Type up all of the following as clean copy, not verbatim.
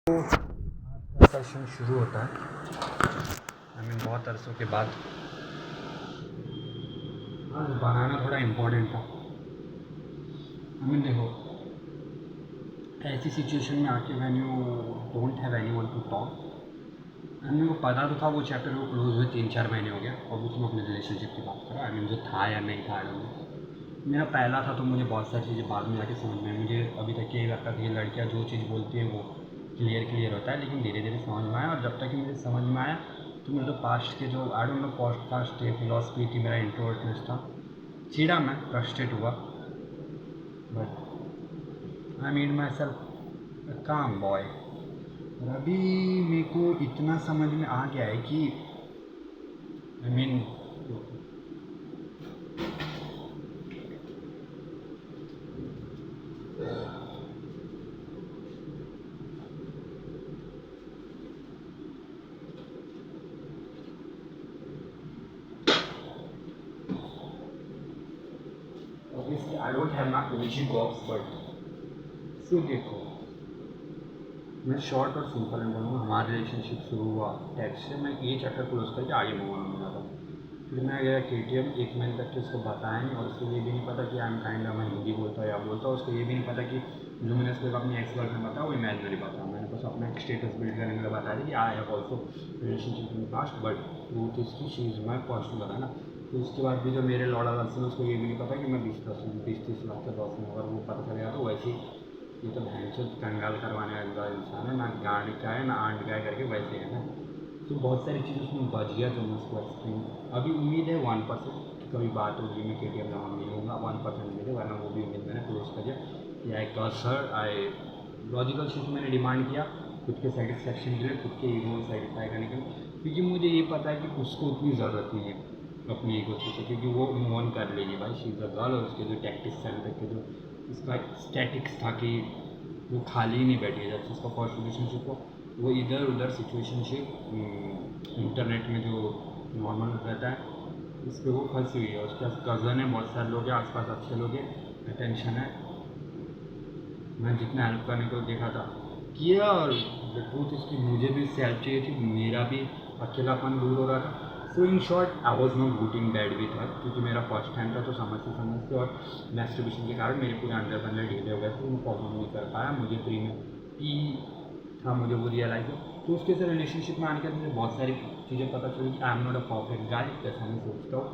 आज का सेशन शुरू होता है। बहुत अरसों के बाद आज बनाना थोड़ा इम्पोर्टेंट था। देखो, ऐसी सिचुएशन में आके मैंने don't have anyone to talk. मेरे को पता तो था वो चैप्टर को क्लोज हुए 3-4 महीने हो गया, और उसमें अपने रिलेशनशिप की बात करा। जो था या नहीं था, मेरा पहला था तो मुझे बहुत सारी चीज़ें बाद में जाके समझ में आई। मुझे अभी तक ये लगता था कि लड़कियाँ जो चीज़ बोलती हैं वो क्लियर होता है, लेकिन धीरे धीरे समझ में आया। और जब तक कि मुझे समझ में आया तो मेरे तो पास्ट के जो आई डोंट नो पॉडकास्ट थे, फिलॉसफी थी, मेरा इंट्रोवर्टनेस था, चिड़ा, मैं फ्रस्ट्रेट हुआ। But I made myself a calm boy. और अभी मेरे को इतना समझ में आ गया है कि I mean obviously I don't have my origin box, but सो देखो, मैं शॉर्ट और सिंपल में बोलूँगा। हमारा रिलेशनशिप शुरू हुआ टेक्स्ट से। मैं ये चैप्टर क्लोज करके आगे मूव ऑन हो जाता हूँ। फिर मैं गया KTM, 1 महीने तक के उसको बताया नहीं, और उसको ये भी नहीं पता कि आई एम काइंड मैं हिंदी बोलता हूँ या बोलता हूँ। उसको ये भी नहीं पता कि जो मैंने उसको अपनी एक्स गर्लफ्रेंड बताया वो इमेजिनरी बताया। मैंने बस अपना एक स्टेटस बिल्ड करने के लिए बताया कि I have also relationship in past, but truth इसकी she is my first love, है ना। तो उसके बाद भी जो मेरे लौड़ा गर्ल्स हैं उसको ये भी नहीं पता कि मैं 20-30 लाख का लॉस में, अगर वो पता चलेगा तो वैसे ये तो भैंस कंगाल करवाने वाला इंसान है, ना गांड का है ना आंट का है करके वैसे है ना। तो बहुत सारी चीज़ उसमें बच गया जो मैं उसको एक्सप्लेन। अभी उम्मीद है 1% कि कभी बात होगी, मैं KTM जमा मिलूँगा 1% मिले, वरना वो भी उम्मीद मैंने क्लोज कर दिया कि I got her. I logical चीज़ मैंने डिमांड किया खुद के सेटिस्फेक्शन के लिए, खुद के ईगो को सेटिस्फाई करने के लिए, क्योंकि मुझे ये पता है कि उसको उतनी ज़रूरत नहीं है अपनी ईगो से, क्योंकि वो मूव ऑन कर लेगी भाई, शी इज़ अ गर्ल। और उसके जो टैक्टिक्स चलते के जो उसका स्टैटिक्स था कि वो खाली ही नहीं बैठी है। जब से उसका फर्स्ट रिलेशनशिप हो, वो इधर उधर सिचुएशनशिप इंटरनेट में जो नॉर्मल रहता है उस पर वो फंसी हुई है। उसके पास कज़न है, बहुत सारे लोग हैं आसपास, अच्छे लोग हैं, अटेंशन है। मैं जितना हेल्प करने को देखा था किया, और ट्रूथ इसकी मुझे भी हेल्प चाहिए थी, मेरा भी अकेलापन दूर हो रहा था। So in short I was not good in bad with her, क्योंकि मेरा फर्स्ट टाइम था। तो समझते और मैस्टरबेशन के कारण मेरे पूरे अंदर बंदर ढीले हो गए थे, मैं फॉलो नहीं कर पाया। मुझे प्री में पी था, मुझे वो रियलाइज हो। तो उसके से रिलेशनशिप में आने के बाद मुझे बहुत सारी चीज़ें पता चली कि आई am not a perfect guy, जैसा मैं सोचता हूँ।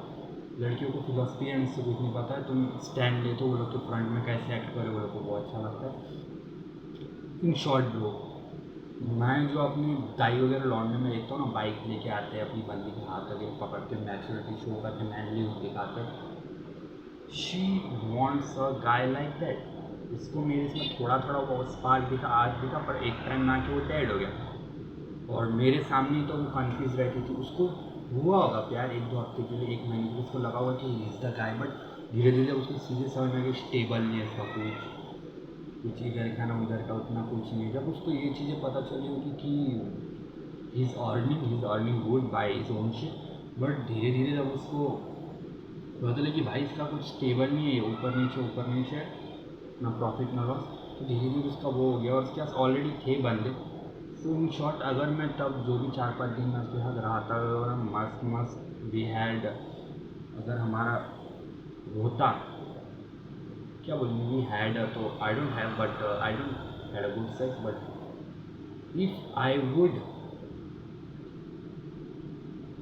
लड़कियों को फिलोसफी है मुझसे कुछ नहीं पता है। तुम स्टैंड लेते हो, वो लोग तो फ्रंट में कैसे एक्ट करे वो लोग को बहुत अच्छा लगता है। इन शॉर्ट ब्रो, मैं जो अपनी दाई वगैरह लौंडने में देखता हूँ ना, बाइक लेके आते हैं, अपनी बंदी के हाथ वगैरह पकड़ते, मैच्योरिटी शो करके, मैनली दिखाते, she wants a guy like that. उसको मेरे इसमें थोड़ा थोड़ा स्पार्क दिखा, आज दिखा, पर एक टाइम ना कि वो डेड हो गया। और मेरे सामने तो वो कन्फ्यूज रहती थी। उसको हुआ होगा प्यार 1-2 हफ्ते के लिए, 1 महीने के लिए, उसको लगा हुआ कि इज़ द गाय, बट धीरे धीरे उसको सीधे समझ में आ गया स्टेबल नहीं है इसका कुछ इधर का ना उधर का, उतना कुछ नहीं है। जब उसको ये चीज़ें पता चली होगी कि he is earning good by his own shit, but धीरे धीरे जब उसको पता चले कि भाई इसका कुछ स्टेबल नहीं है, ऊपर नीचे ना प्रॉफिट ना लॉस, तो धीरे धीरे उसका वो हो गया। और उसके पास ऑलरेडी थे बंदे। सो इन शॉर्ट, अगर मैं तब जो भी 4-5 दिन में उसके साथ रहा था, अगर मस्त वी हैड, अगर हमारा होता, क्या बोलूँ, वी हैड, तो I don't have, but I don't had a good sex, but if I would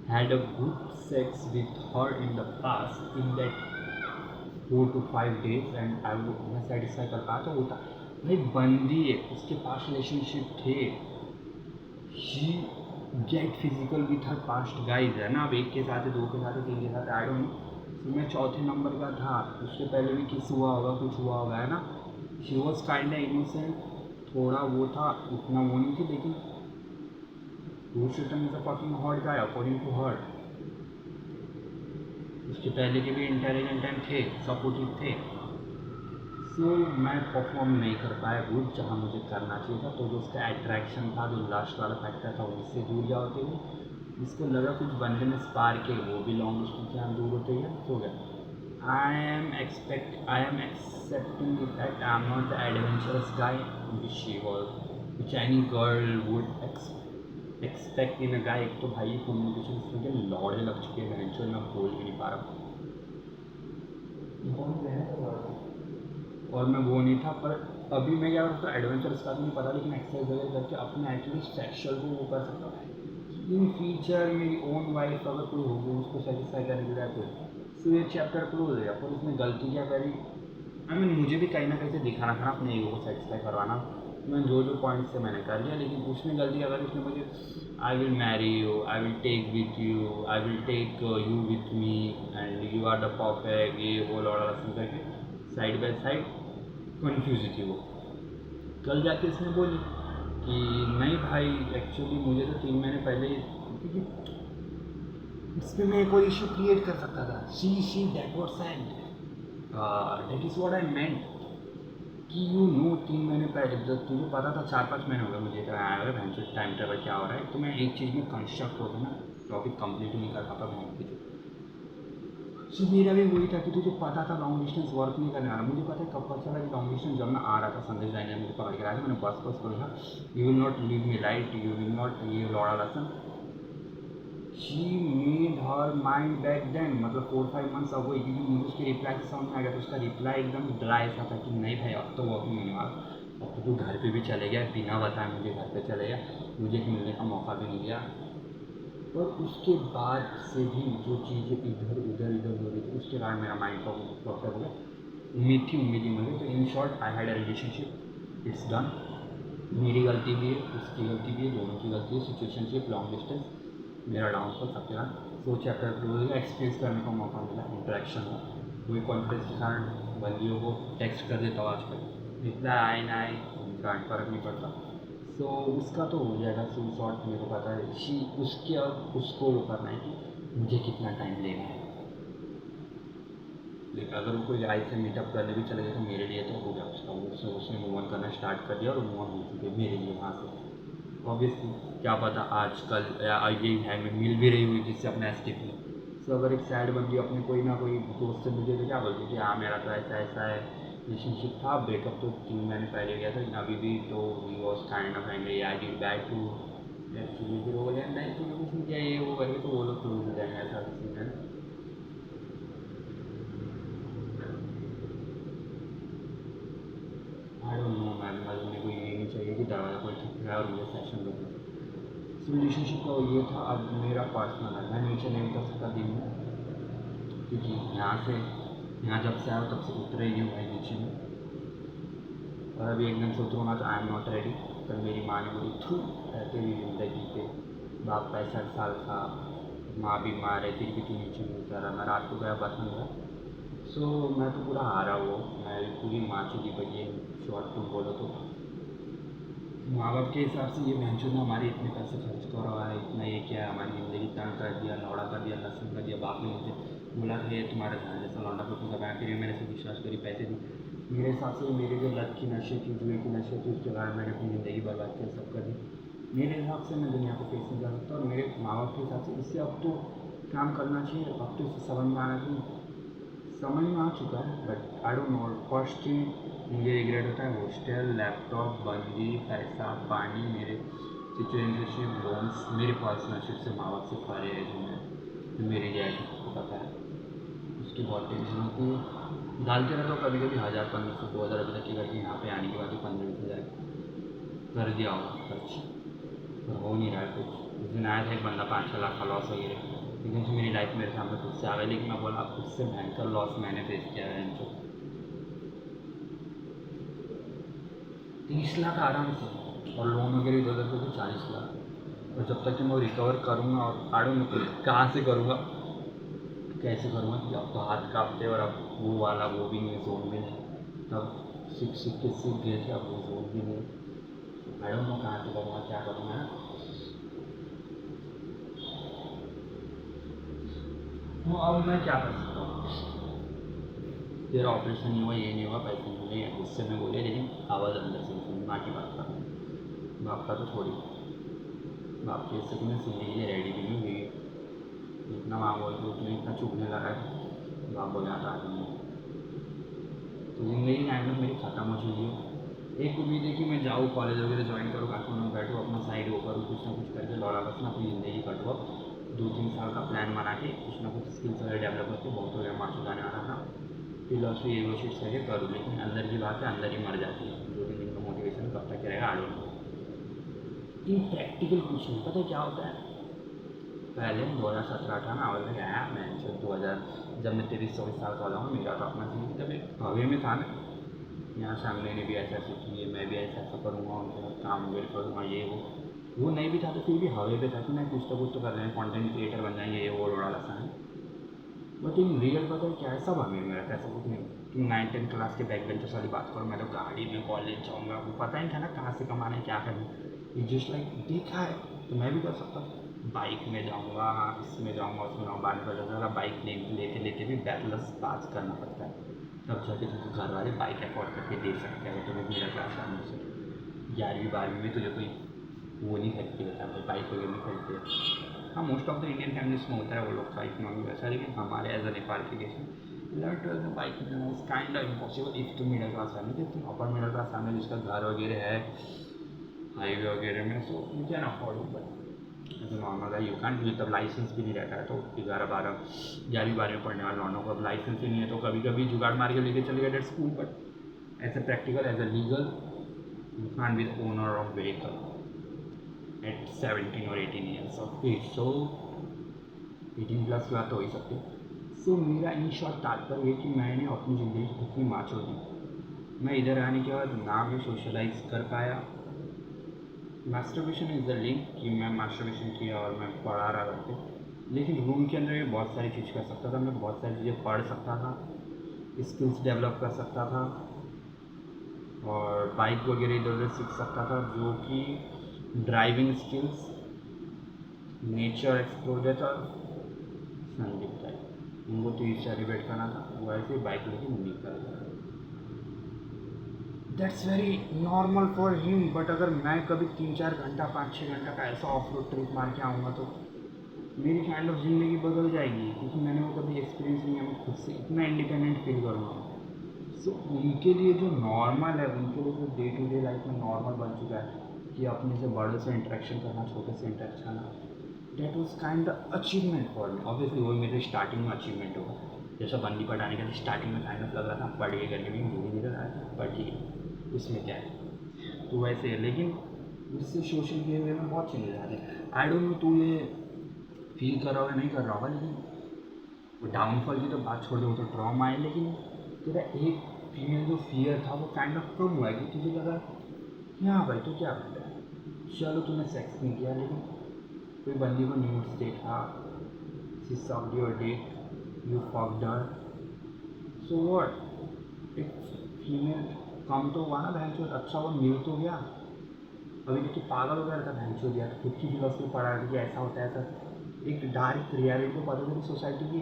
had a good sex with her in the past in that 4 to 5 days and I would मैं satisfy कर पाया तो होता। भाई बंदी है, उसके पास relationship थे, she get physical with her past guys, है ना। अब एक के साथ है, 2 के साथ है, 3 के साथ है, आई डोंट नो। मैं चौथे नंबर का था, उससे पहले भी किस हुआ होगा, कुछ हुआ होगा, है ना। शी वॉज काइंड इनोसेंट, थोड़ा वो था, उतना वो नहीं थी, लेकिन Washington is a fucking hot guy according to her. उसके पहले के भी इंटेलिजेंट एंड थे, सपोर्टिव थे। सो मैं परफॉर्म नहीं कर पाया गुड जहाँ मुझे करना चाहिए था। तो जो उसका अट्रैक्शन था, जो लास्ट वाला फैक्टर था, उससे दूर जाते हुए जिसको लगा कुछ बंदे में स्पार्क है, वो भी लॉन्ग डिस्टेंस से दूर होते हुए हो गया। I am accepting that I am not the adventurous guy which she was. Which any girl would expect in a guy. एक तो भाई कम्युनिकेशन स्किल के लौड़े लग चुके हैं बहन, मैं बोल भी नहीं पा रहा और मैं वो नहीं था। पर अभी मैं क्या करता हूँ, एडवेंचरस का तो नहीं पता, लेकिन एक्सरसाइज वगैरह करके अपने एटलीस्ट सेक्शुअल को वो कर सकता हूँ। इन फ्यूचर मेरी ओन वाइफ अगर कोई होगी उसको सेटिस्फाई करने के लिए तो ये चैप्टर क्लोज हो गया। पर उसने गलती क्या करी, आई मीन मुझे भी कहीं ना कहीं से दिखाना था अपने ईगो को सेटिस्फाई करवाना। मैं जो जो पॉइंट्स से मैंने कर लिया, लेकिन उसने गलती क्या करी, उसने मुझे I will marry you, I will take with you, I will take you with me and you are the perfect, ये वो लौड़ा रस्म करके साइड बाय साइड कन्फ्यूज थी वो। कल जाके इसने बोली कि नहीं भाई एक्चुअली मुझे तो 3 महीने पहले, क्योंकि इस पर मैं एक और इशू क्रिएट कर सकता था। She that was sad, that is what I meant कि यू नो 3 महीने पहले जब तुझे पता था, 4-5 महीने हो गए मुझे इतना आया हुआ है टाइम ट्रेवल क्या हो रहा है, तो मैं एक चीज़ में कंस्ट्रक्ट होता ना टॉपिक कंप्लीट नहीं कर पाता बहन की। सो मेरा भी वही था कि तुझे पता था लॉन्ग डिस्टेंस वर्क नहीं करने वाला। मुझे पता है कब पता चला कि लॉन्ग डिस्टेंस जब मैं आ रहा था, संदेश भाई ने मुझे पकड़ के आया था, मैंने बस बोला you will not leave me right, you will not, ये लौड़ा लसन। She made her mind back then, मतलब 4-5 मंथ्स अब वही, क्योंकि मुझे उसके रिप्लाई से समझ में आ गया। तो उसका रिप्लाई एकदम ड्राई सा था कि नहीं भाई अब तो वर्क नहीं होने वाला, अब तो तू घर पे भी चले गया, बिना बताए मुझे घर पे चले गया, मुझे एक मिलने का मौका भी नहीं दिया। और उसके बाद से भी जो चीज़ें इधर उधर हो रही थी, उसके बाद मेरा माइंड प्रॉपर हो गया। उम्मीद थी, उम्मीद ही मिल गई। तो इन short I had a relationship, it's done. मेरी गलती भी है, उसकी गलती भी है, दोनों की गलती है। सिचुएशनशिप, लॉन्ग डिस्टेंस, मेरा डाउनफॉल सबके साथ। सो चैप्टर क्लोज हो, एक्सपीरियंस करने का मौका मिला, इंटरेक्शन हो, वही कॉन्फ्रेंस के कारण बंदियों को टेक्स्ट कर देता हूँ आजकल, रिप्लाई आए ना आए उनका फ़र्क नहीं पड़ता। सो उसका तो हो जाएगा। सो शॉर्ट मेरे को पता है शी, उसके अब उसको वो करना है कि मुझे कितना टाइम लेना है। लेकिन अगर वो कोई आई से मीटअप करने भी चले गए तो मेरे लिए तो हो गया उसका, उसने उसने मूव ऑन करना स्टार्ट कर दिया और मूव ऑन हो चुके मेरे लिए वहाँ से। ऑब्वियसली क्या पता आजकल या यही है मैं मिल भी रही हुई जिससे अपना एस्केप में। सो अगर एक सैड बंदी अपने कोई ना कोई दोस्त से मिले तो क्या बोलती कि हाँ मेरा तो ऐसा ऐसा है, रिलेशनशिप था, ब्रेकअप तो 3 महीने पहले गया था, अभी भी तो we was kind of angry, I did bad too actually, फिर वो बोले नहीं तूने कुछ नहीं किया ये वो करके, तो वो लोग क्लोज हो जाएंगे, ऐसा सीन है। आई डोंट नो मैम, बस मेरे को ये नहीं चाहिए कि दरवाज़ा कोई ठुकराए और मुझे सेशन लगे। सो रिलेशनशिप का ये था। अब मेरा पर्सनल है, मैं नीचे नहीं उतर सकता दिन में, क्योंकि यहाँ से, यहाँ जब से आया तब से उतरे ही हूँ भाई नीचे में। और अभी एकदम से उतरूँगा तो आई एम नॉट रेडी। कल मेरी माँ ने बोली थू रहते हुए ज़िंदगी पे, बाप 65 साल का, माँ भी माँ है, फिर भी तू नीचे नहीं उतर रहा। मैं रात को गया बस में गया। सो मैं तो पूरा हारा हुआ, मैं पूरी माँ चुकी पड़ी है, शॉर्ट तुम बोलो तो। माँ बाप के हिसाब से ये बहनचोद ने हमारे इतने पैसे खर्च करवा है, इतना ये क्या है, हमारी ज़िंदगी तंग कर दिया, लौड़ा कर दिया, लहसुन कर दिया। बाप ने मुझे बोला कि ये तुम्हारा घर जैसा लौंडा को करवाया, फिर भी मैंने से विश्वास करी, पैसे दी। मेरे हिसाब से मेरे जो लत की नशे थी, जुए की नशे थी, उसके कारण मैंने अपनी ज़िंदगी बर्बाद कर सब कर दी। मेरे हिसाब से मैं दुनिया को फेस नहीं कर सकता, और मेरे माँ बाप के हिसाब से इससे अब तो काम करना चाहिए, अब तो इसे समझ में आना चाहिए। समझ में आ चुका है, but I don't no. First thing मुझे रिग्रेट होता है हॉस्टल, लैपटॉप, बंदी, पैसा, पानी, मेरे सिचुएशनशिप, लोन्स, मेरे पर्सनलशिप से माँ बाप से परे है जो मैं, जो मेरी डैडी को पता है। उसकी बहुत टेंशन होती है, डालते रहता हूँ कभी कभी 1000, 1500, 2000 अभी तक के करके यहाँ पे आने के बाद 15-20 हज़ार कर दिया होगा खर्च, पर हो नहीं रहा है कुछ। उस दिन आया था एक बंदा 5-6 लाख का लॉस वगैरह, लेकिन से मेरी लाइफ मेरे सामने खुद से आ गई। लेकिन मैं बोला खुद से भयंकर लॉस मैंने फेस किया है इनको। 30 लाख आराम से, और लोन वगैरह इधर उधर करके 40 लाख। और जब तक कि मैं रिकवर करूँगा, और आई डोंट नो कहाँ से करूँगा, कैसे करूँगा, कि अब तो हाथ काँपते और अब वो वाला वो भी नहीं, जोन भी नहीं। तब सीख सीख के सीख गए थे, अब वो जोन भी नहीं। आई डोंट नो कहाँ से करूँगा, क्या करूँगा। तो अब मैं क्या कर सकता हूँ, तेरा ऑपरेशन नहीं हुआ, ये नहीं हुआ, पैसे नहीं मिले, गुस्से में बोले, लेकिन आवाज़ अंदर से सुनी, माँ की बात कर रहा हूँ, बाप का तो छोड़ी, बाप की हिस्से में सुनने के लिए रेडी भी नहीं हुई। इतना माँ बोल के उसने इतना चुभने लगा है, बाप बोले आता नहीं। तो ज़िंदगी काइंड ऑफ मेरी ख़त्म हो चुकी है। एक उम्मीद है कि मैं जाऊँ कॉलेज वगैरह ज्वाइन करूँ, काफी में बैठूँ अपना साइड वो करूँ, कुछ ना कुछ करके लौड़ा बस ना अपनी ज़िंदगी कटवाओ। 2-3 साल का प्लान बना के कुछ ना कुछ स्किल्स वगैरह डेवलप करके बहुत हो गया मार्क्स जाने वाला था, फिलोसफी एगो शीट से करूँ, लेकिन अंदर की बात है अंदर ही मर जाती है। 2-3 दिन का मोटिवेशन कब तक रहेगा आई डोंट नो। इन प्रैक्टिकल कुछ नहीं पता क्या होता है। पहले 2017-18 में और गया मैं जब 2000 जब मैं 23-24 साल का हुआ मेरा तो अपना चीज़ जब एक हवे में था ना, यहाँ सामने ने भी ऐसा ऐसा किए, मैं भी ऐसा ऐसा करूँगा, उनके साथ काम वगैरह करूँगा, ये वो नहीं भी था तो फिर भी हवे पे था कि मैं कुछ तो कर रहे हैं, कंटेंट क्रिएटर बन जाएंगे, ये वो बड़ा सा है। बट इन रियल पता है क्या है, सब हमें में रहता है, ऐसा कुछ नहीं। तुम 9-10 क्लास के बैक बेंचर्स वाली बात करो, मैं तो गाड़ी में कॉलेज जाऊँगा, वो पता ही था ना कहाँ से कमाना है क्या करना है, जस्ट लाइक देखा है तो मैं भी कर सकता हूँ। बाइक में जाऊँगा, इसमें जाऊँगा, उसमें जाऊँगा, बाद में पता चला बाइक लेते लेते भी बैचलर्स पास करना पड़ता है, तब जाके तुमको घर वाले बाइक अफोर्ड करके दे सकते हैं। अगर तुम्हें मिडिल क्लास फैमिली से 11वीं 12वीं में तुझे कोई वो नहीं खरीदते होता है, बाइक वगैरह नहीं खरीदते। हाँ, most of the Indian families में होता है वो लोग का इकोनॉमी वैसा, लेकिन हमारे एज अ नेपाल के केस में 11th-12th में बाइक खरीदना is kind of impossible if तुम मिडिल क्लास फैमिली, तुम अपर मिडिल क्लास फैमिली जिसका घर वगैरह है हाईवे वगैरह में, so you can afford it. But ऐसा नॉर्मल है यू कैन डू, तब लाइसेंस भी नहीं रहता है, तो 11-12 11वीं 12वीं में पढ़ने वाले लॉन्डों को अब लाइसेंस ही नहीं है, तो कभी कभी जुगाड़ मार के लेके चले गए that school. But as a practical as a legal you can be the owner of vehicle at 17 और 18 years of age, so 18 plus की बात तो हो ही सकती है। सो मेरा इन शॉर्ट तात्पर्य है कि मैंने अपनी ज़िंदगी कितनी माचो दी। मैं इधर आने के बाद ना भी सोशलाइज कर पाया। मास्टरबेशन इज़ द लिंक कि मैं मास्टरबेशन किया और मैं पढ़ा रहा करके, लेकिन रूम के अंदर मैं बहुत सारी चीज़ कर सकता था, मैं बहुत सारी चीज़ें पढ़ सकता था, स्किल्स डेवलप कर सकता था और बाइक वगैरह इधर उधर सीख सकता था, जो कि ड्राइविंग स्किल्स, नेचर एक्सप्लोर देता नहीं दिखता है उनको, तो ये सेलिब्रेट करना था, वो ऐसे बाइक लेके निकल गया। That's very normal for him. But अगर मैं कभी 3-4 घंटा 5-6 घंटा का ऐसा ऑफ रोड ट्रिप मार के आऊँगा तो मेरी काइंड ऑफ ज़िंदगी बदल जाएगी, क्योंकि मैंने वो कभी एक्सपीरियंस नहीं है, मैं खुद से इतना इंडिपेंडेंट फील करूँगा। सो उनके लिए जो नॉर्मल है, उनके लिए जो डे टू डे लाइफ में नॉर्मल बन चुका है कि अपने से बड़े से इंटरेक्शन करना, छोटे से इंटरेक्शन करना, that was kind achievement for me. Obviously वो मेरे स्टार्टिंग में अचीवमेंट होगा, जैसा बंदी पट आने के स्टार्टिंग में काइंड ऑफ लग रहा था पढ़िए करके, भी धीरे धीरे रहा था पर ठीक है उसमें क्या है, तो वैसे है। लेकिन उससे सोशल बिहेवियर में बहुत चेंजेस आते हैं। आई डोंट नो तू ये फील कर रहा होगा नहीं कर रहा होगा, लेकिन वो डाउनफॉल की तो बात छोड़ दे, वो तो ट्रॉमा है, लेकिन तेरा एक फीमेल जो फियर था वो काइंड ऑफ कम हुआ है कि तुझे लगा कि हाँ भाई तो क्या करता है, चलो तूने सेक्स नहीं किया, लेकिन कोई बंदी को न्यूड्स देखा, she sucked your dick, you fucked her, so what, एक फीमेल कम तो हुआ ना बहन चोद, अच्छा वो मिल तो गया। अभी तो पागल हो गया था बहन चोद दिया, खुद की फिलोसफी पढ़ा कि ऐसा होता है ऐसा, एक डायरेक्ट रियलिटी को पता चली सोसाइटी की,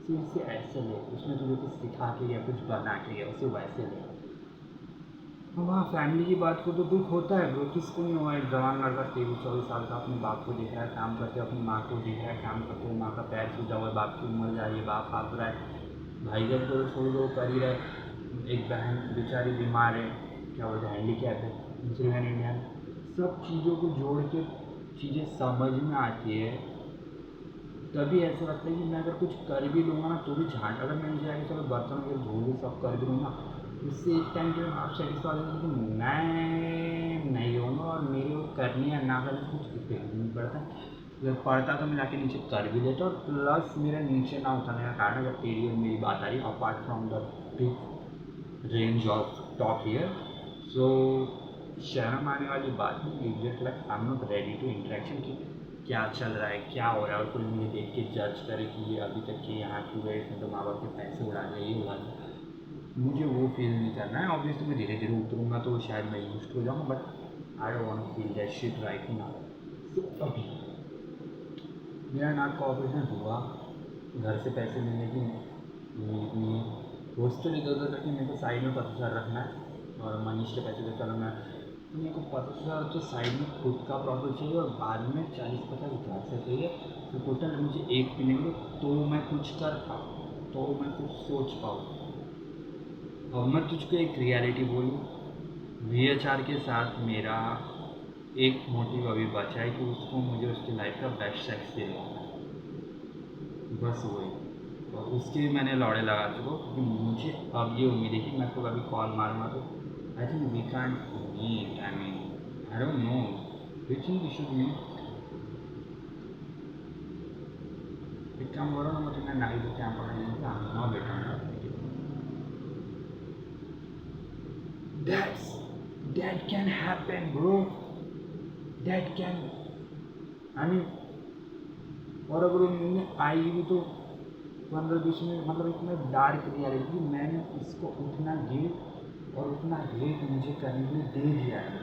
तो इससे ऐसे ले, उसमें तुझे कुछ सिखा के या कुछ बना के या उसे वैसे ले। वहाँ फैमिली की बात को तो दुख होता है ब्रो, किसको नहीं हुआ। एक जवान लड़का 23-24 साल का अपने बाप को देख रहा है काम करते, अपनी माँ को देख रहा है काम करते हुए, माँ का पैर छूटा हुआ है, बाप की उम्र जा रही है, बाप हाथ रहा है, भाई जब तो छोड़ दो कर ही रहे, एक बहन बेचारी बीमार है, क्या बोलते हैं हैंडीकैप है, दूसरी बहन इंडिया में, सब चीज़ों को जोड़ के चीज़ें समझ में आती है, तभी ऐसा लगता है कि मैं अगर कुछ कर भी लूँगा ना तो भी झाँट, अगर मैं नीचे आके चलो बर्तन वगैरह धो लूँ सब कर भी लूँगा, उससे एक टाइम के आप सेटिस्फाई हो जाएगी, लेकिन मैं नहीं होऊंगा और मेरे वो करनी है ना करने से कुछ इफेक्ट नहीं पड़ता। अगर पढ़ता तो मैं जाके नीचे कर भी लेता, और प्लस मेरा नीचे ना उतरने का कारण अगर तेरी और मेरी बात आ रही apart from the big range of talk here, so शर्म आने वाली बात नहीं, exact like I am not ready to interaction की क्या चल रहा है क्या हो रहा है, और कोई मुझे देख के जज करे कि ये अभी तक के यहाँ क्यों गए, इसमें तो माँ बाप के पैसे उड़ा दिए, ये उड़ा दिया, मुझे वो फील नहीं करना है। ऑब्वियसली मैं धीरे धीरे उतरूँगा तो शायद मैं यूज हो जाऊँगा, but I don't want to feel that shit right now. So अभी मेरा नाक का ऑपरेशन हुआ, घर से पैसे लेने की उम्मीद नहीं है, हॉस्टल इधर उधर करके मेरे को साइड में 50,000 रखना है, और मनीष के पैसे तो चलो मैं, तो मेरे को 50,000 तो साइड में खुद का प्रॉफिट चाहिए, और बाद में 40-50 घर से चाहिए, तो टोटल मुझे एक मिलेंगे तो मैं कुछ कर पाऊँ, तो मैं कुछ सोच पाऊँ। अब मैं तुझको एक रियलिटी बोलूँ, VHR के साथ मेरा एक मोटिव अभी बचा है कि उसको मुझे उसकी लाइफ का बेस्ट सेक्स दिलवाना है, बस वही। और उसके भी मैंने लौड़े लगा चुका हूँ, क्योंकि मुझे अब ये उम्मीद है कि मैं तो कभी कॉल मारूंगा तो I think we can meet, I mean I don't know, we think we should meet. एक काम करो ना, मैं तुम्हें नाइट क्या पढ़ा ना बेटा, That's that can happen, bro. That can. I mean, और अगर उन्होंने आएगी भी तो 15-20 मिनट, मतलब इतना डार्क रियलिटी मैंने इसको उतना गिल्ट और उतना हेट मुझे करने के लिए दे दिया है।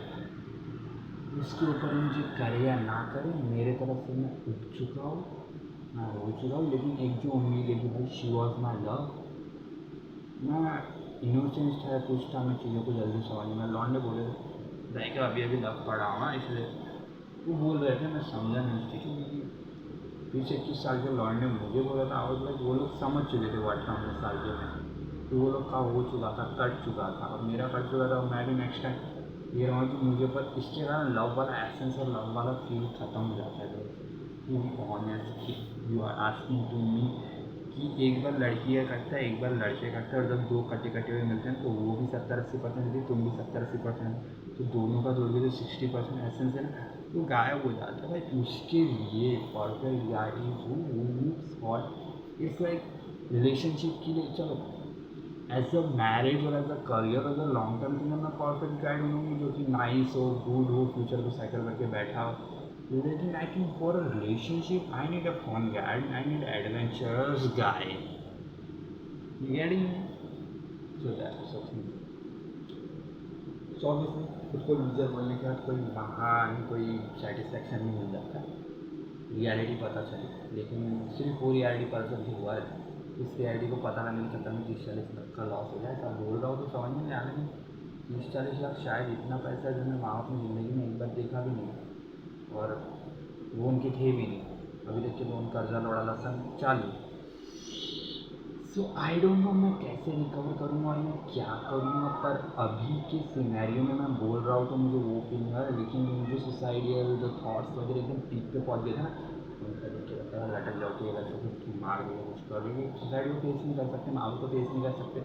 इसके ऊपर मुझे करे या ना करे, मेरे तरफ से मैं उठ चुका हूँ, मैं हो चुका हूँ। लेकिन एक जो उम्मीद है कि भाई शी वॉज माई लव, मैं इनोसेंस है कुछ था, मैं चीज़ों को जल्दी समझ में। लॉन्डे बोले भाई का अभी अभी लव पड़ा हुआ, इसलिए वो बोल रहे थे, मैं समझा नहीं उस चीज़ को, क्योंकि 20-21 साल के लॉन्डे मुझे बोला था, और लाइक वो लोग समझ चुके थे वो 18-19 साल के में, तो वो लोग का हो चुका था, कट चुका था, और मेरा कट चुका था। और मैं भी नेक्स्ट टाइम ये रहूँ कि मुझे पर इसके कारण लव वाला एसेंस और लव वाला फील ख़त्म हो जाता है। To be honest, you are asking to me कि एक बार लड़की का करता है, एक बार लड़के करता है, और जब दो कटे कटे हुए मिलते हैं तो वो भी 70-80% देती, तुम भी 70-80%, तो दोनों का जोड़ के जो 60% एसेंस है ना, तो गायब हो जाता है भाई। उसके लिए perfect guide is hot. It's like relationship के लिए चलो एज अ मैरिज और एज अ करियर और एज अ लॉन्ग टर्म के लिए मैं परफेक्ट गाइड होंगी, जो कि नाइस हो, गुड हो, फ्यूचर को सेटल करके बैठा हो। लेकिन I think for a relationship I need a fun guide, I need adventurous guide, getting so that's something। So obviously खुद को लूजर बोलने के बाद कोई महान कोई सेटिस्फेक्शन नहीं मिल जाता, रियलिटी पता चली। लेकिन सिर्फ वो रियलिटी पता चलती हुआ है, इस रियलिटी को पता लगने के चक्कर में 30-40 लाख का लॉस हो जाए। सब बोल रहा हूँ तो समझ में नहीं आ रहा, लेकिन 30-40 लाख शायद इतना पैसा है जो मैं वहाँ अपनी ज़िंदगी में एक बार देखा भी नहीं, और वो उनके थे भी नहीं। अभी तक के लोन कर्जा लौड़ा लसन चालू। सो आई डोंट नो मैं कैसे रिकवर करूँगा और मैं क्या करूँगा, पर अभी के सिनेरियो में मैं बोल रहा हूँ तो मुझे वो फील है। लेकिन मुझे सुसाइडियल जो थॉट्स वगैरह एकदम पीक पे पहुँच गए थे ना, उनका देख के लगता है लटक जाओ कि अगर कुछ मार दिया कुछ कर रही, सुसाइड को फेस नहीं कर सकते, माँ को फेस नहीं कर सकते।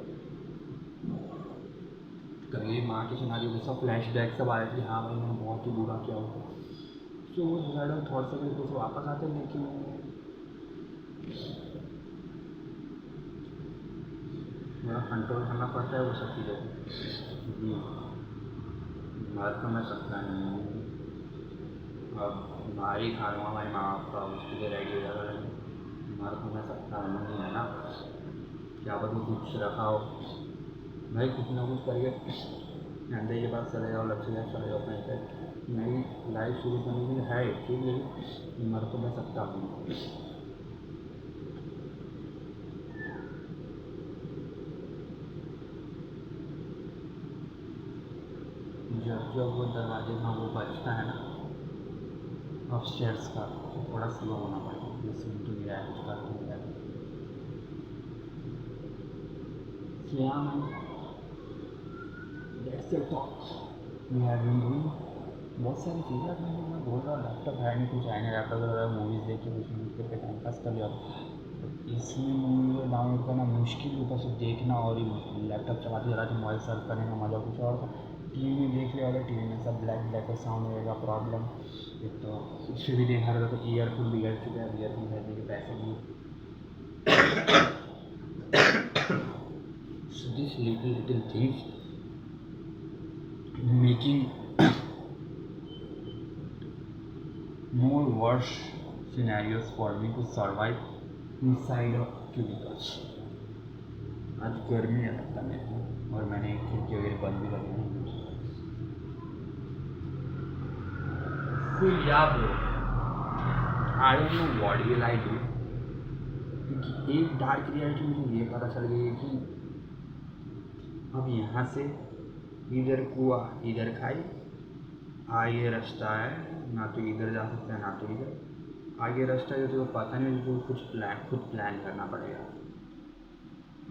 कभी माँ के सिनेरियो के सब फ्लैश बैक सब आए थे, हाँ भाई मैंने बहुत ही बुरा किया होगा। सो वो सुसाइडल थॉट्स वगैरह कुछ वापस आते हैं, लेकिन मेरा कंट्रोल करना पड़ता है वो सब चीज़ों को, क्योंकि मर तो मैं सकता नहीं हूँ। अब मार ही खा लूँगा हमारे माँ बाप का, उसके लिए रेडी हो जाएगा, लेकिन मर तो मैं सकता नहीं है ना। क्या पता कुछ रखा हो भाई, कुछ ना कुछ करके अंदर के पास चले जाओ, लक्ष्य जाए चले जाओ, कहीं पर नई लाइफ शुरू करने के लिए है ठीक, लेकिन मर तो मैं सकता हूँ। जब जब वो दरवाजे में वो बजता है ना अपस्टेयर्स का, तो थोड़ा स्लो होना पड़ेगा, लिसन टू मी दैट कुछ कर दूँगा। क्या ma'am, that's your talk we have been doing. बहुत सारी चीज़ें अपने, मैं बोल रहा हूँ लैपटॉप है नहीं, कुछ आएंगे लैपटॉप वगैरह मूवीज़ देख के कुछ यूज़ करके टाइम पास कर लिया। इसमें मूवी को डाउनलोड करना मुश्किल, ऊपर से देखना, और ही लैपटॉप चलाते चलाते मोबाइल सर्च करने का मज़ा कुछ और था। टीवी में देख लिया होगा, टीवी में सब ब्लैक ब्लैक का साउंड होएगा प्रॉब्लम। एक तो उससे भी देखा रहा था तो ईयरफोन बिगड़ चुके हैं, ईयरफोन खरीदने के पैसे भी। So these little things making more worse scenarios for me to survive inside of cubicles। आज गर्मी है लगता मेरे को, और मैंने खिड़की वगैरह बंद भी कर दी। So yeah bro, I don't know what will I do, क्योंकि एक डार्क रियलिटी मुझे ये पता चल गई है कि अब यहाँ से इधर कुआ इधर खाई, आगे रास्ता है, ना तो इधर जा सकते हैं ना तो इधर। आगे रास्ता जो तो पता नहीं, तो कुछ खुद प्लान करना पड़ेगा।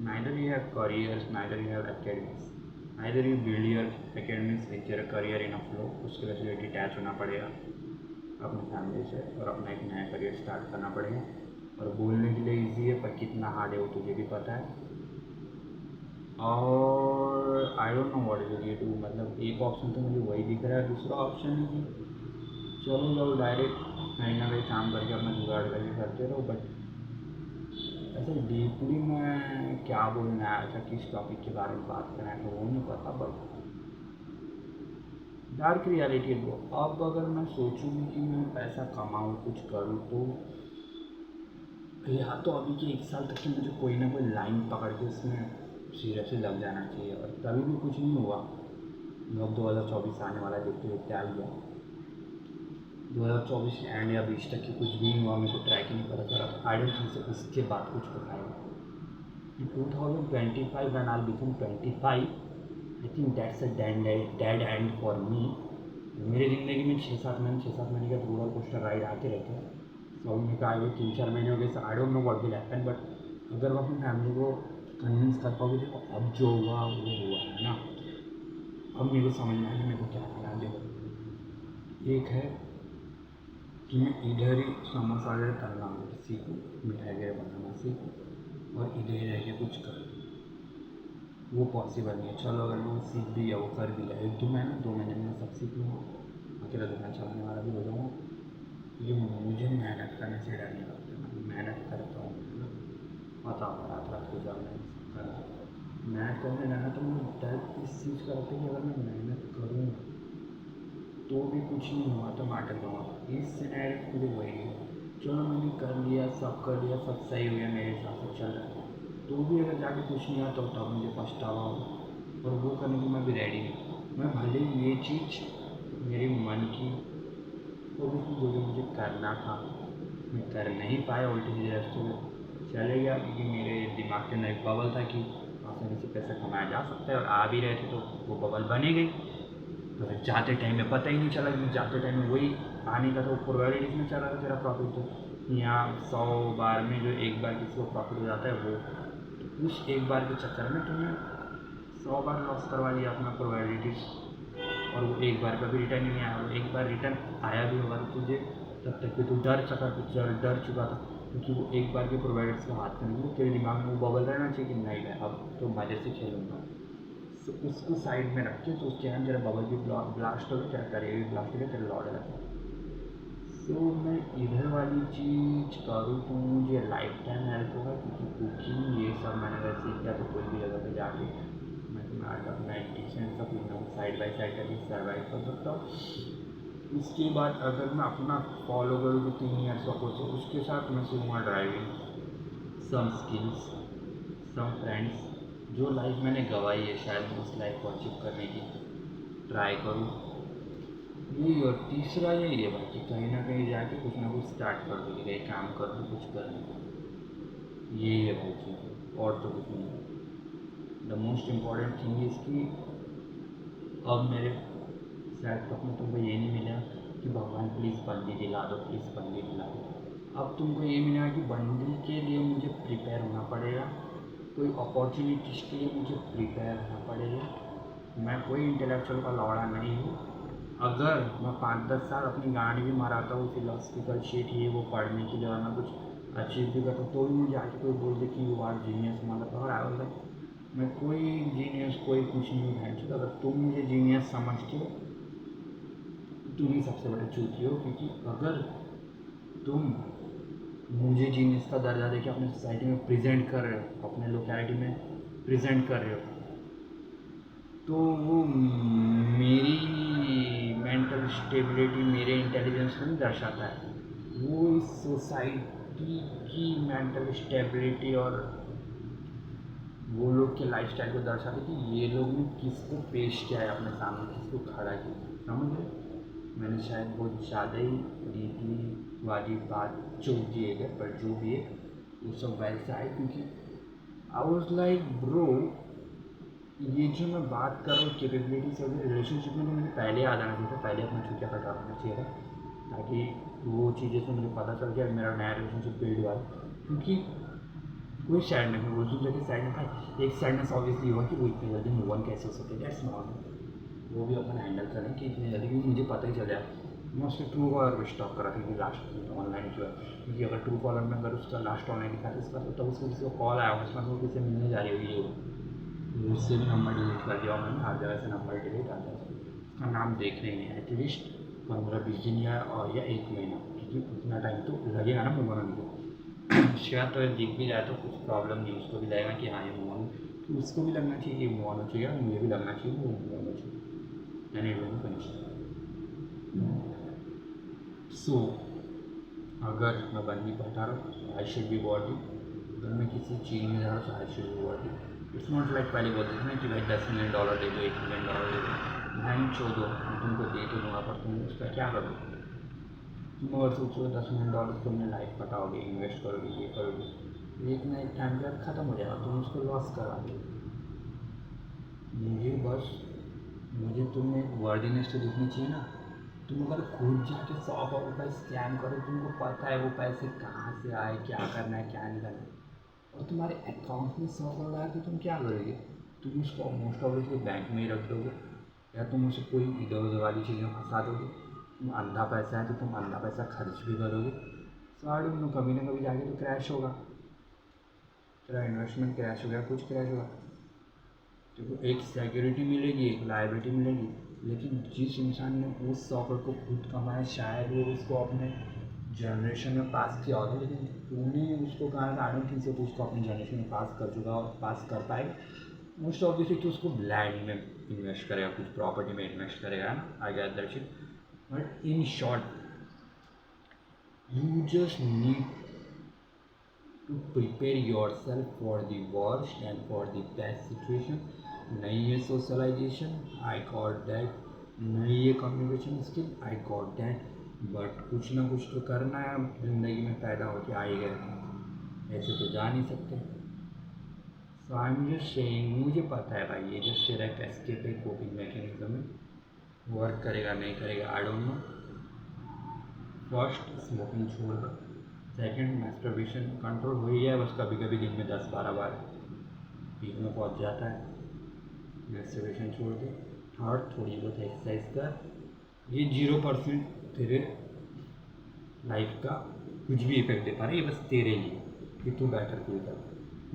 Neither you have careers, neither you have academics, either you build your academics with your career in a flow, उसके वजह से डिटैच होना पड़ेगा अपनी फैमिली से और अपना एक नया करियर स्टार्ट करना पड़ेगा। और बोलने के लिए इजी है पर कितना हार्ड है वो तुझे भी पता है। और आई don't know what will you do, मतलब एक ऑप्शन तो मुझे वही दिख रहा है, दूसरा ऑप्शन है कि चलो जाओ डायरेक्ट कहीं ना कहीं काम करके अपना जुगाड़ करके करते रहो। बट ऐसे डीपली मैं क्या बोलना आया था, किस टॉपिक के बारे में बात करना है वो नहीं पता। बट डार्क रियलिटी है वो। अब अगर मैं सोचूँ कि मैं पैसा कमाऊँ कुछ करूँ तो या तो अभी के 1 साल तक के मुझे कोई ना कोई लाइन पकड़ के उसमें सीरियसली लग जाना चाहिए। और तभी भी कुछ नहीं हुआ। अब 2024 आने वाला देखते देखते आ गया, 2024 के एंड या 20 तक की कुछ भी नहीं हुआ, मेरे को ट्रैक ही नहीं पता चला। आई डोंट थिंक सो इसके बाद कुछ होता है। 2025 when I'll become 25, I think that's a dead and for me. मेरी ज़िंदगी में 6-7 महीने का रोलर कोस्टर राइड आते रहते हैं। सो में का आए 3-4 महीने हो गए। आई don't know what will happen, but अगर मैं अपनी फैमिली को कन्विंस कर पाओगे देखो अब जो हुआ वो हुआ है ना। अब मेरे को समझ में आया मेरे को क्या करना है। देखो एक है कि मैं इधर ही समोसा वगैरह तलना सीखूँ, मिठाई वगैरह बनाना सीखूँ और इधर ही रह के कुछ करूँ। वो पॉसिबल नहीं है। चलो अगर लोग सीख भी या वो कर भी लिया 1-2 महीने 2 महीने में सब सीख लूँगा, अकेला दुकान चलाने वाला भी हो जाऊँगा। ये मुझे मेहनत करने से डर नहीं लगता। मैं मेहनत करता हूँ, पता होगा रात रात को जब मैं मेहनत करने लगा तो मुझे डर इस चीज़ का लगता है कि अगर मैं मेहनत करूँ तो भी कुछ नहीं हुआ तो मैं अटक जाऊँगा। इस सिनेरियो मुझे वही है, चलो मैंने कर लिया, सब कर लिया, सब सही हो गया मेरे हिसाब से चल रहा है, तो भी अगर जाके कुछ नहीं आता तब मुझे पछतावा होगा। और वो करने को मैं भी रेडी नहीं। मैं भले ये चीज़ मेरे मन की वो भी जो भी मुझे करना था मैं कर नहीं पाया, उल्टी सीधे रास्ते में चले गया क्योंकि मेरे दिमाग के अंदर एक बबल था कि आसानी से पैसा कमाया जा सकता है और आ भी रहे थे, तो वो बबल बनी गई। तो फिर जाते टाइम में पता ही नहीं चला कि जाते टाइम में वही आने का, तो प्रोबेबिलिटीज में चला था तेरा प्रॉफिट। तो यहाँ 100 बार में जो एक बार किसी को प्रॉफिट हो जाता है वो, तो उस एक बार के चक्कर में तुमने 100 बार लॉस करवा लिया अपना प्रोबेबिलिटीज। और वो एक बार का भी रिटर्न नहीं आया। वो एक बार रिटर्न आया भी होगा तो तुझे तब तक कि तू डर चुका था, क्योंकि वो एक बार के प्रोवाइडर्स का हाथ करने के तेरे दिमाग में वो बबल रहना चाहिए कि नहीं मैं अब तो मज़े से खेलूँगा। तो उसको साइड में रख के तो उसके अंदर तेरा बबल भी ब्लास्ट हो गया, तेरा करियर भी ब्लास्ट हो गया, तेरा लॉड लगा। सो मैं इधर वाली चीज़ करूँ तो मुझे लाइफ टाइम हेल्प होगा, क्योंकि कुकिंग ये सब मैंने अगर सीख लिया तो कोई भी जगह पे जाके मैं अपना डिशें सब साइड बाई साइड करके सर्वाइव कर सकता हूँ। उसके बाद अगर मैं अपना फॉलो करूँ तो 3 ईयर्स का कोर्स है, उसके साथ मैं सीखूँगा driving, some skills, some friends. जो लाइफ मैंने गंवाई है शायद उस लाइफ को अचीव करने की ट्राई करूँ। यही। और तीसरा यही है भाई कि कहीं ना कहीं जाके कुछ ना कुछ स्टार्ट कर दो, कि कहीं काम कर दो कुछ करने को। यही है भाई चीज़, और तो कुछ नहीं है। The most important thing is कि अब मेरे शायद तक में तुमको ये नहीं मिला कि भगवान प्लीज़ बंदी दिला दो, प्लीज़ बंदी दिला दो। अब तुमको ये मिला कि बंदी के लिए मुझे प्रिपेयर होना पड़ेगा, कोई अपॉर्चुनिटीज़ के लिए मुझे प्रिपेयर होना पड़ेगा। मैं कोई इंटेलेक्चुअल का लौड़ा नहीं हूँ। अगर मैं 5-10 साल अपनी गाड़ी भी मराता हूँ फिलोसफिकल शीट ये वो पढ़ने के लिए और मैं कुछ अचीव भी करता हूँ तो भी मुझे आके कोई बोल दे कि यू आर जीनियस, मतलब अगर आई वाज मैं कोई जीनियस कोई कुछ नहीं है। अगर तुम मुझे जीनियस समझते हो तुम ही सबसे बड़े चूतिए हो, क्योंकि अगर तुम मुझे जीनियस का दर्जा देके अपने सोसाइटी में प्रेजेंट कर रहे हो, अपने लोकेलिटी में प्रेजेंट कर रहे हो, तो वो मेरी मेंटल स्टेबिलिटी मेरे इंटेलिजेंस को नहीं दर्शाता है, वो इस सोसाइटी की मेंटल स्टेबिलिटी और वो लोग के लाइफस्टाइल को दर्शाते कि ये लोग ने किसको पेश किया है अपने सामने, किसको खड़ा किया। समझ रहे? मैंने शायद बहुत ज़्यादा ही डीपली वाली बात जो दिए गए, पर जो भी है वो सब वैसा है क्योंकि आई वॉज लाइक ब्रो, ये जो मैं बात कर रहा हूँ कैपेबिलिटी से रिलेशनशिप में, तो मुझे पहले आ जाना चाहिए था, पहले अपना छुट्टियाँ कटा देना चाहिए था, ताकि वो चीज़ें से मुझे पता चल गया मेरा नया रिलेशनशिप बिल्ड हुआ है। क्योंकि कोई सैडनेस नहीं, उस जगह सैडनेस था। एक सैडनेस ऑब्वियसली हुआ कि वो इतनी जल्दी मूव ऑन कैसे हो सकते, दैट्स नॉर्मल, वो भी अपन हैंडल करें कि इतनी जल्दी, क्योंकि मुझे पता ही चल जाए। मैं उसने ट्रू कॉलर पर स्टॉप करा था कि लास्ट ऑनलाइन जो है, क्योंकि अगर ट्रू कॉलर में अगर उसका लास्ट ऑनलाइन दिखा था इसका, तो उसको किसी को कॉल आया हो, इसमें वो किसी से मिलने जा रही होगी, ये उससे भी नंबर डिलीट कर दिया मैंने, हर जगह से नंबर डिलीट आता है, उसका नाम देखने ही नहीं, एटलीस्ट 15-20 दिन या 1 महीना, क्योंकि उतना टाइम तो लगेगा ना मूव ऑन को। शायद तो दिख भी जाए तो कुछ प्रॉब्लम नहीं, उसको भी लगेगा कि हाँ ये मूव ऑन, तो उसको भी लगना चाहिए कि मूव ऑन हो चाहिए, और मुझे भी लगना चाहिए वो मूव ऑन हो चाहिए, यानी दोनों कनेक्शन। सो अगर मैं बंदी बैठा रहा हूँ, आई शुड बी बॉडी, अगर मैं किसी चीज़ में जा रहा हूँ तो I should be body. It's not like पहले बोलते थे ना कि भाई $10 मिलियन दे दो, $1 मिलियन दे दो, मैं छोड़ो मैं तुमको दे तो दूँगा, पर तुम उसका क्या करोगे? तुम अगर सोचो $10 मिलियन तुमने लाइफ पटाओगे, इन्वेस्ट करोगे, ये करोगे, एक ना एक टाइम के बाद ख़त्म हो जाएगा, तुम उसको लॉस करा दो। मुझे तुम्हें वर्दीनेस तो दिखनी चाहिए ना। तुम अगर खुद जाके 100 करोड़ रुपये स्कैम करो, तुमको पता है वो पैसे कहाँ से आए, क्या करना है क्या नहीं करना है, और तुम्हारे अकाउंट में 100 करोड़ आए तो तुम क्या करोगे? तुम उसको मोस्ट ऑब्वियसली बैंक में ही रख दोगे, या तुम उसे कोई इधर उधर वाली चीज़ें फंसा दोगे। तुम अंधा पैसा है तो तुम अंधा पैसा खर्च भी करोगे, सो आई डोंट नो, कभी ना कभी जाके तो क्रैश होगा, तेरा इन्वेस्टमेंट क्रैश हो गया, कुछ क्रैश होगा। देखो एक सिक्योरिटी मिलेगी, एक लायबिलिटी मिलेगी, लेकिन जिस इंसान ने उस सॉफ्टवेयर को खुद कमाया, शायद वो उसको अपने जनरेशन में पास किया होगा, लेकिन तूने उसको कहा था आई डोंट थिंक सो उसको अपनी जनरेशन में पास कर चुका और पास कर पाए। मोस्ट ऑब्वियसली तो उसको लैंड में इन्वेस्ट करेगा, कुछ प्रॉपर्टी में इन्वेस्ट करेगा ना, I get that shit. But in short you just need to prepare yourself for the worst and for the best situation। नहीं है सोशलाइजेशन, आई गॉट दैट, नहीं है communication skill, I got that, but कुछ ना कुछ तो करना है, ज़िंदगी में पैदा होके आए गए, ऐसे तो जा नहीं सकते। सो आई एम जस्ट सेइंग, मुझे पता है भाई ये जस्ट तेरा एक एस्केप है, कोपिंग मैकेनिज्म है, वर्क करेगा नहीं करेगा आई डोंट नो। फर्स्ट स्मोकिंग छोड़ दो, सेकेंड मैस्टरबेशन कंट्रोल हो ही है, बस कभी कभी दिन में 10-12 बार पीक में पहुंच जाता है, मैस्टरबेशन छोड़ दे। थर्ड थोड़ी बहुत एक्सरसाइज कर, ये 0% तेरे लाइफ का कुछ भी इफेक्ट दे पा रहा है, ये बस तेरे लिए कि तू बेटर फील कर,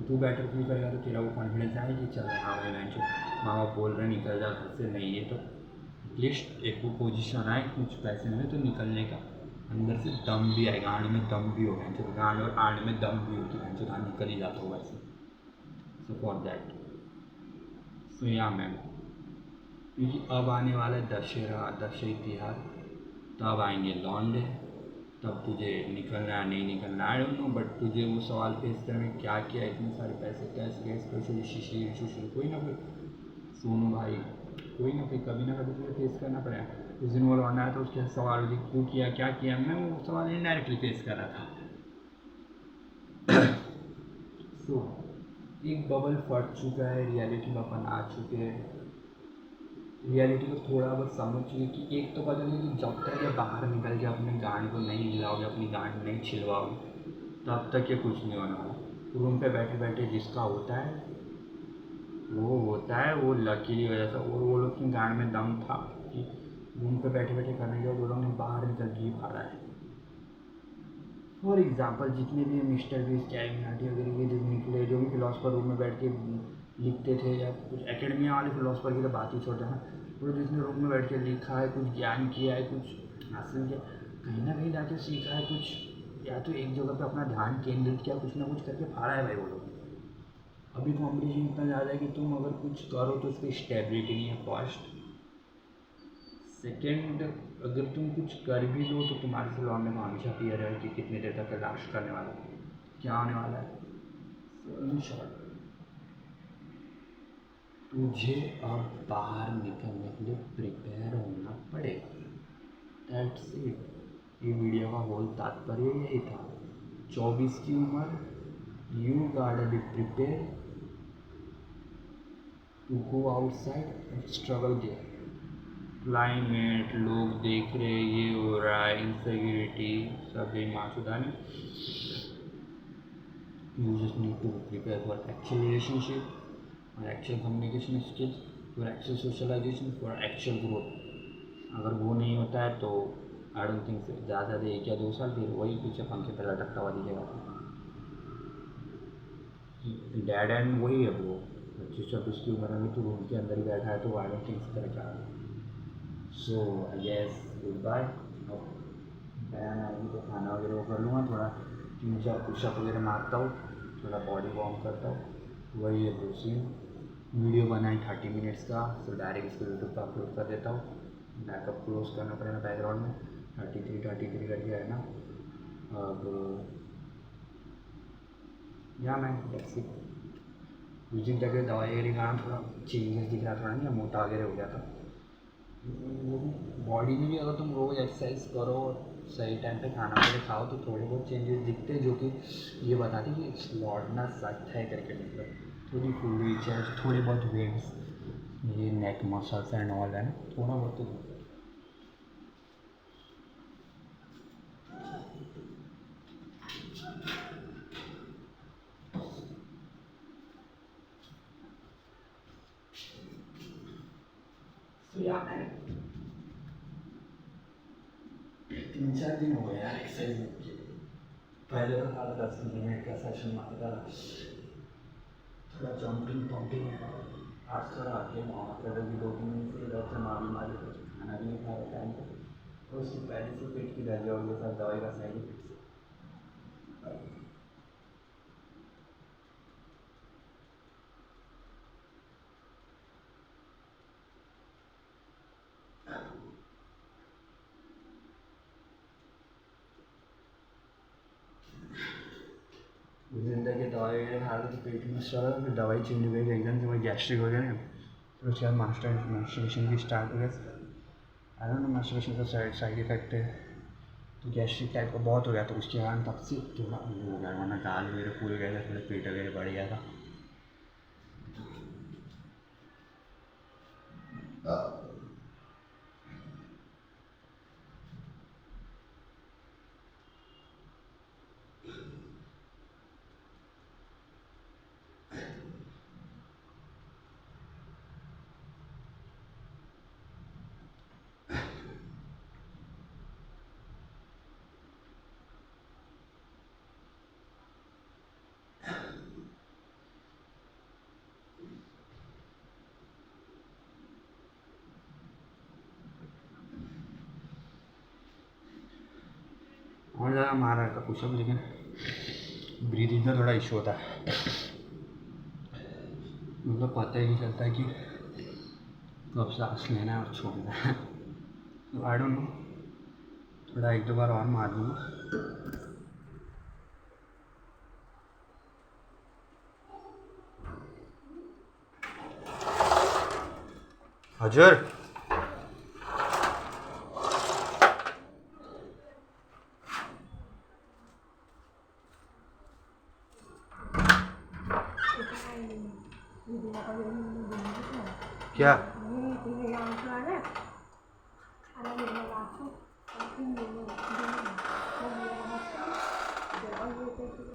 तू बेटर फील करेगा तो तेरा वो कॉन्फिडेंस आए कि चल हाँ भाई मैं माँ बाप बोल रहे निकल जा घर से, नहीं है तो एटलीस्ट एक वो पोजीशन आए, कुछ पैसे मिले तो निकलने का अंदर से दम भी आएगा, आड़ में दम भी होगा, जो गांड और आड़ में दम भी होती है, जो गांड निकल ही जाता होगा ऐसे। सो फॉर दैट, सो या मैम, क्योंकि अब आने वाला है दशहरा, दशहरी तिहार, तब आएंगे लौंडे, तब तुझे निकलना है नहीं निकलना आई डोंट नो, बट तुझे वो सवाल फेस करने क्या किया, इतने सारे पैसे कैसे गए, स्पेशली शिशिर सुशील, कोई ना कोई, सोनू भाई, कोई ना कोई कभी ना कभी तुझे फेस करना पड़ेगा। उस दिन वो लौंडा है तो उसके सवाल होगी क्यों किया क्या किया, मैं वो सवाल इनडायरेक्टली फेस कर रहा था। सो एक बबल फट चुका है, रियलिटी में अपन आ चुके हैं, रियलिटी को थोड़ा बहुत समझ चुके कि एक तो पता नहीं कि जब तक ये बाहर निकल के अपने गांड को नहीं हिलाओगे, अपनी गांड नहीं छिलवाओगे, तब तक ये कुछ नहीं होने वाला। रूम पे बैठे बैठे जिसका होता है वो होता है, वो लकीली वजह से, और वो लोग की गांड में दम था कि रूम पे बैठे बैठे करने के बाद वो लोग ने बाहर निकल के पा रहा है। फॉर एग्जाम्पल जितने भी मिस्टर बीस्ट, कैरिमिनाटी वगैरह के जो निकले, जो भी फिलोसफर रूम में बैठ के लिखते थे, या कुछ एकेडमिया वाले फिलोसफर की तो बात ही छोड़ देना, वो जिसने रूम में बैठ के लिखा है, कुछ ज्ञान किया है, कुछ हासिल किया, कहीं ना कहीं जाके सीखा है कुछ, या तो एक जगह पे अपना ध्यान केंद्रित किया, कुछ ना कुछ करके फाड़ा है भाई वो लोग। अभी कॉम्पिटिशन इतना ज़्यादा है कि तुम अगर कुछ करो तो उसकी स्टेबिलिटी नहीं है, फर्स्ट। सेकेंड, अगर तुम कुछ कर भी लो तो तुम्हारे से लौटने में हमेशा फियर है कि कितनी देर तक लास्ट करने वाला है, क्या होने वाला है। सो इन शॉर्ट, तुझे अब बाहर निकलने के लिए प्रिपेयर होना पड़ेगा, दैट्स इट। ये वीडियो का होल तात्पर्य यही था। 24 की उम्र, you got be prepare to go outside and struggle there. Climate, लोग देख रहे, ये हो रहा है, इनसिक्योरिटी, सब बेईमान Sudhani, You just need to prepare for actual relationship, for actual communication skills, for actual socialization, for actual growth. अगर वो नहीं होता है तो आई डोंट थिंक ज़्यादा 1 या 2 साल फिर वही पीछे पंखे पे लटकता हुआ दिखेगा। डैड एंड वही है वो 25-26 की उम्र में तो रूम के अंदर ही बैठा है, तो आई डोंट थिंक तरह क्या। सो आई गेस गुड बाय। बयान आएगी तो खाना वगैरह वो कर लूँगा, थोड़ा 3-4 पुशअप वगैरह मारता हूँ, थोड़ा बॉडी वार्म करता हूँ, वही है प्रोसीन। वीडियो बनाई 30 मिनट्स का, तो डायरेक्ट इसको यूट्यूब पर अपलोड कर देता हूँ। बैकअप क्लोज करना पड़ेगा बैकग्राउंड में, 33 करके है ना। अब या मैं टैक्सी उस दिन तक दवाई वगैरह खाना, थोड़ा चेंजेस दिख रहा, थोड़ा नहीं मोटा वगैरह हो गया था। वो भी बॉडी में भी अगर तुम रोज़ एक्सरसाइज करो, सही टाइम पे खाना वगैरह खाओ तो थोड़े बहुत चेंजेस दिखते हैं, जो कि ये बताते कि लौटना सख्त है करके। मतलब थोड़ी फूली चेस्ट, थोड़े बहुत वेट्स, ये नेक मसल्स एंड ऑल है ना, थोड़ा बहुत तो। मैंने 3-4 दिन हो गए यार एक्सरसाइज के लिए। पहले तो था 10 मिनट का सेशन मारता था, थोड़ा जंपिंग पम्पिंग है। आज थोड़ा आगे वहाँ पर भी 2-3 दिन से इधर से मार मारे, खाना भी नहीं खा रहा टाइम पर, तो उसकी पहले से पेट की दर्द और ये सब दवाई का साइड इफेक्ट। उस दिन तक ये दवाई वगैरह खा रहे तो पेट में चल रहा, फिर दवाई चेंज हो गई एकदम से, वही गैस्ट्रिक वगैरह। फिर उसके बाद मास्टरबेशन भी स्टार्ट हो गया। आई डोंट नो मास्टरबेशन का साइड इफेक्ट है, तो गैस्ट्रिक टाइप का बहुत हो गया, तो उसके कारण तब से थोड़ा वो हो गया, वरना गाल वगैरह पूरे गए थे, थोड़े पेट वगैरह बढ़ गया था। और ज़्यादा मारा था पुशअप, लेकिन ब्रीदिंग का थोड़ा इशू होता है, मतलब पता ही नहीं चलता कि कब सांस लेना है और छोड़ना है। आई डोंट नो, थोड़ा 1-2 बार और मार दूँगा। हजर क्या